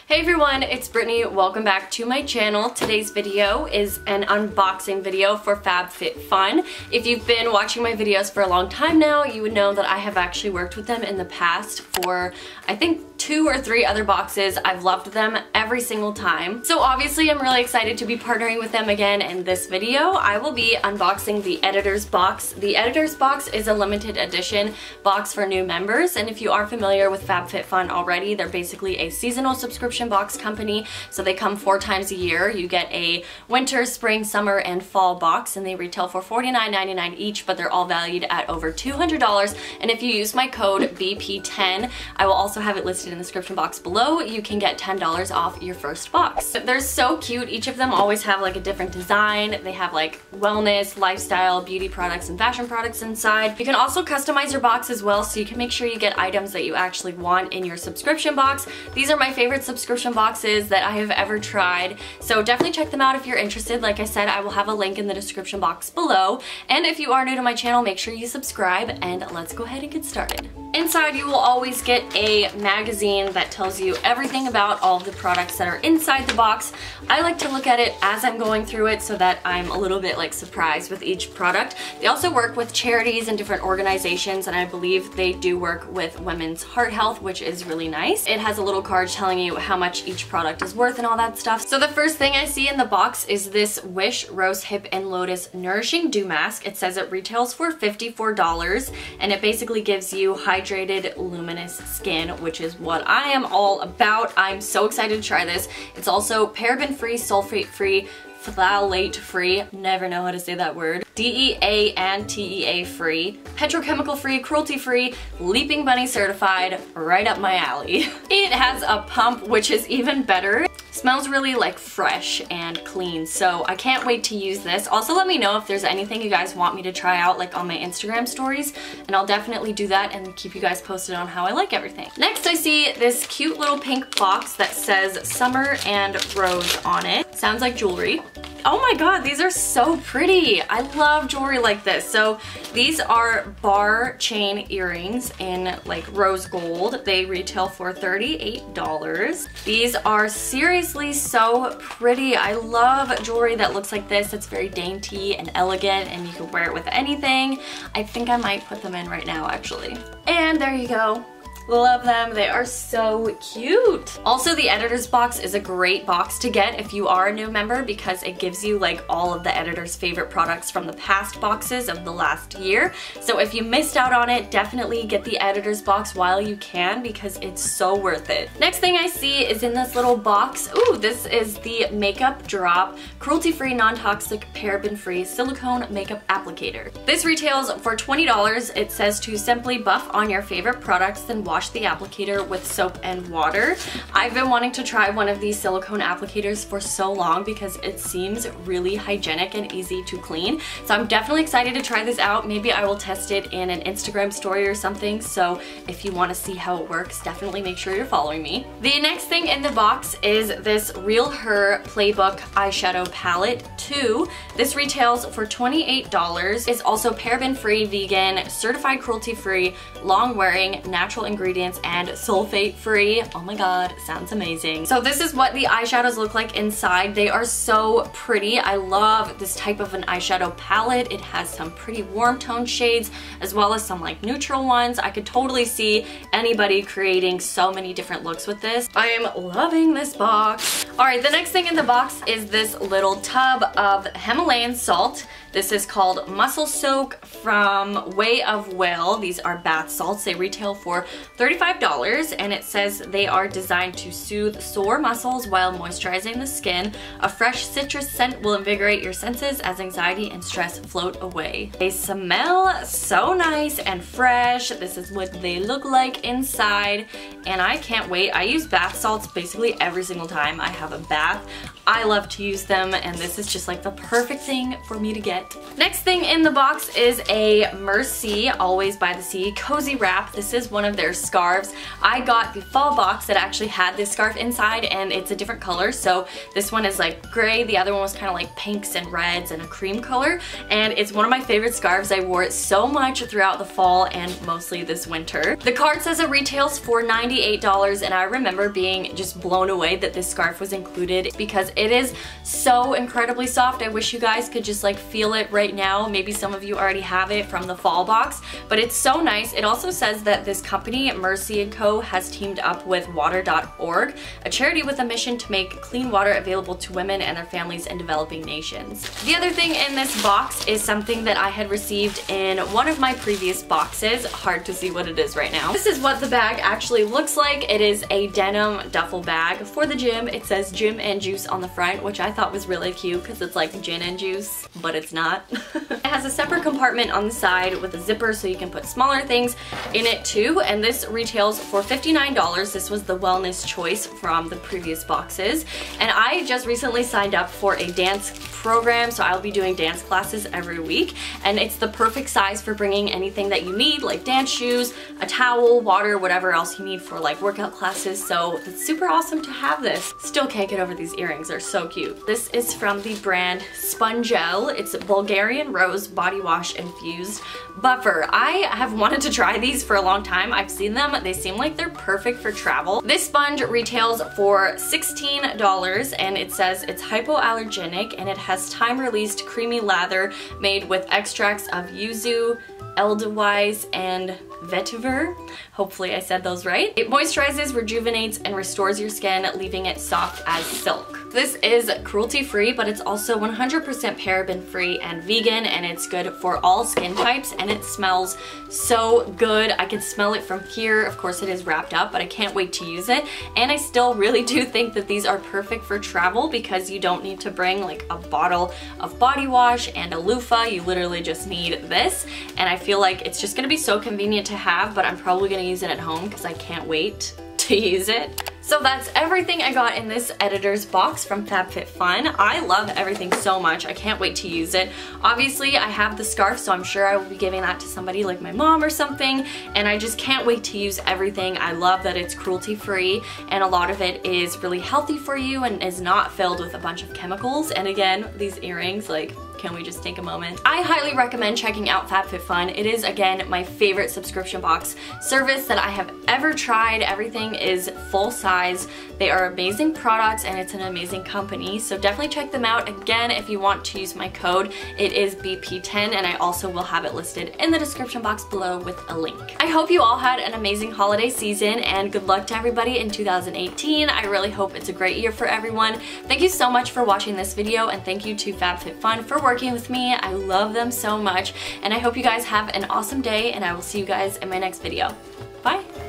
Hey everyone, it's Brittany. Welcome back to my channel. Today's video is an unboxing video for FabFitFun. If you've been watching my videos for a long time now, you would know that I have actually worked with them in the past for, I think, 2 or 3 other boxes. I've loved them every single time. So obviously I'm really excited to be partnering with them again in this video. I will be unboxing the Editor's Box. The Editor's Box is a limited edition box for new members, and if you are familiar with FabFitFun already, they're basically a seasonal subscription box company, so they come 4 times a year. You get a winter, spring, summer, and fall box, and they retail for $49.99 each, but they're all valued at over $200, and if you use my code BP10, I will also have it listed in the description box below. You can get $10 off your first box. They're so cute. Each of them always have like a different design. They have like wellness, lifestyle, beauty products, and fashion products inside. You can also customize your box as well, so you can make sure you get items that you actually want in your subscription box. These are my favorite subscription boxes that I have ever tried, so definitely check them out if you're interested. Like I said, I will have a link in the description box below, and if you are new to my channel, make sure you subscribe, and let's go ahead and get started. Inside, you will always get a magazine that tells you everything about all of the products that are inside the box. I like to look at it as I'm going through it so that I'm a little bit like surprised with each product. They also work with charities and different organizations, and I believe they do work with women's heart health, which is really nice. It has a little card telling you how much each product is worth and all that stuff. So the first thing I see in the box is this Wish Rose Hip and Lotus Nourishing Dew Mask. It says it retails for $54, and it basically gives you hydrated, luminous skin, which is what I am all about. I'm so excited to try this. It's also paraben-free, sulfate-free, phthalate-free, never know how to say that word, DEA and TEA-free, petrochemical-free, cruelty-free, Leaping Bunny certified, right up my alley. It has a pump, which is even better. Smells really like fresh and clean, so I can't wait to use this. Also, let me know if there's anything you guys want me to try out, like on my Instagram stories, and I'll definitely do that and keep you guys posted on how I like everything. Next, I see this cute little pink box that says Summer and Rose on it. Sounds like jewelry. Oh my god, these are so pretty. I love jewelry like this. So these are bar chain earrings in like rose gold. They retail for $38. These are seriously so pretty. I love jewelry that looks like this. It's very dainty and elegant, and you can wear it with anything. I think I might put them in right now, actually. And there you go. Love them. They are so cute. Also, the Editor's Box is a great box to get if you are a new member, because it gives you like all of the editor's favorite products from the past boxes of the last year. So if you missed out on it, definitely get the Editor's Box while you can, because it's so worth it. Next thing I see is in this little box. Ooh, this is the Makeup Drop Cruelty-Free, Non-Toxic, Paraben-Free Silicone Makeup Applicator. This retails for $20. It says to simply buff on your favorite products, then wash the applicator with soap and water. I've been wanting to try one of these silicone applicators for so long because it seems really hygienic and easy to clean. So I'm definitely excited to try this out. Maybe I will test it in an Instagram story or something. So if you want to see how it works, definitely make sure you're following me. The next thing in the box is this Real Her Playbook eyeshadow palette 2. This retails for $28. It's also paraben-free, vegan, certified cruelty-free, long-wearing, natural ingredients, and sulfate-free. Oh my god, sounds amazing. So this is what the eyeshadows look like inside. They are so pretty. I love this type of an eyeshadow palette. It has some pretty warm tone shades as well as some like neutral ones. I could totally see anybody creating so many different looks with this. I am loving this box. Alright, the next thing in the box is this little tub of Himalayan salt. This is called Muscle Soak from Way of Will. These are bath salts. They retail for $35, and it says they are designed to soothe sore muscles while moisturizing the skin. A fresh citrus scent will invigorate your senses as anxiety and stress float away. They smell so nice and fresh. This is what they look like inside, and I can't wait. I use bath salts basically every single time I have a bath. I love to use them, and this is just like the perfect thing for me to get it. Next thing in the box is a Masque Always by the Sea cozy wrap. This is one of their scarves. I got the fall box that actually had this scarf inside, and it's a different color. So this one is like gray, the other one was kind of like pinks and reds and a cream color, and it's one of my favorite scarves. I wore it so much throughout the fall and mostly this winter. The card says it retails for $98, and I remember being just blown away that this scarf was included because it is so incredibly soft. I wish you guys could just like feel it right now. Maybe some of you already have it from the fall box, but it's so nice. It also says that this company, Masque & Co., has teamed up with water.org, a charity with a mission to make clean water available to women and their families in developing nations. The other thing in this box is something that I had received in one of my previous boxes. Hard to see what it is right now. This is what the bag actually looks like. It is a denim duffel bag for the gym. It says gym and juice on the front, which I thought was really cute because it's like gin and juice, but it's not. It has a separate compartment on the side with a zipper so you can put smaller things in it too, and this retails for $59. This was the wellness choice from the previous boxes, and I just recently signed up for a dance program, so I'll be doing dance classes every week, and it's the perfect size for bringing anything that you need, like dance shoes, a towel, water, whatever else you need for like workout classes. So it's super awesome to have this. Still can't get over these earrings, they're so cute. This is from the brand Spongel. It's Bulgarian Rose Body Wash Infused Buffer. I have wanted to try these for a long time. I've seen them, they seem like they're perfect for travel. This sponge retails for $16, and it says it's hypoallergenic, and it has time-released creamy lather made with extracts of yuzu, Edelweiss, and vetiver. Hopefully I said those right. It moisturizes, rejuvenates, and restores your skin, leaving it soft as silk. This is cruelty-free, but it's also 100% paraben-free and vegan, and it's good for all skin types, and it smells so good. I can smell it from here. Of course it is wrapped up, but I can't wait to use it. And I still really do think that these are perfect for travel because you don't need to bring like a bottle of body wash and a loofah. You literally just need this, and I feel like it's just gonna be so convenient to have, but I'm probably gonna use it at home because I can't wait to use it. So that's everything I got in this editor's box from FabFitFun. I love everything so much. I can't wait to use it. Obviously, I have the scarf, so I'm sure I will be giving that to somebody like my mom or something, and I just can't wait to use everything. I love that it's cruelty-free, and a lot of it is really healthy for you and is not filled with a bunch of chemicals. And again, these earrings, like, can we just take a moment? I highly recommend checking out FabFitFun. It is, again, my favorite subscription box service that I have ever tried. Everything is full size. They are amazing products, and it's an amazing company, so definitely check them out. Again, if you want to use my code, it is BP10, and I also will have it listed in the description box below with a link. I hope you all had an amazing holiday season, and good luck to everybody in 2018. I really hope it's a great year for everyone. Thank you so much for watching this video, and thank you to FabFitFun for working with me. I love them so much, and I hope you guys have an awesome day, and I will see you guys in my next video. Bye!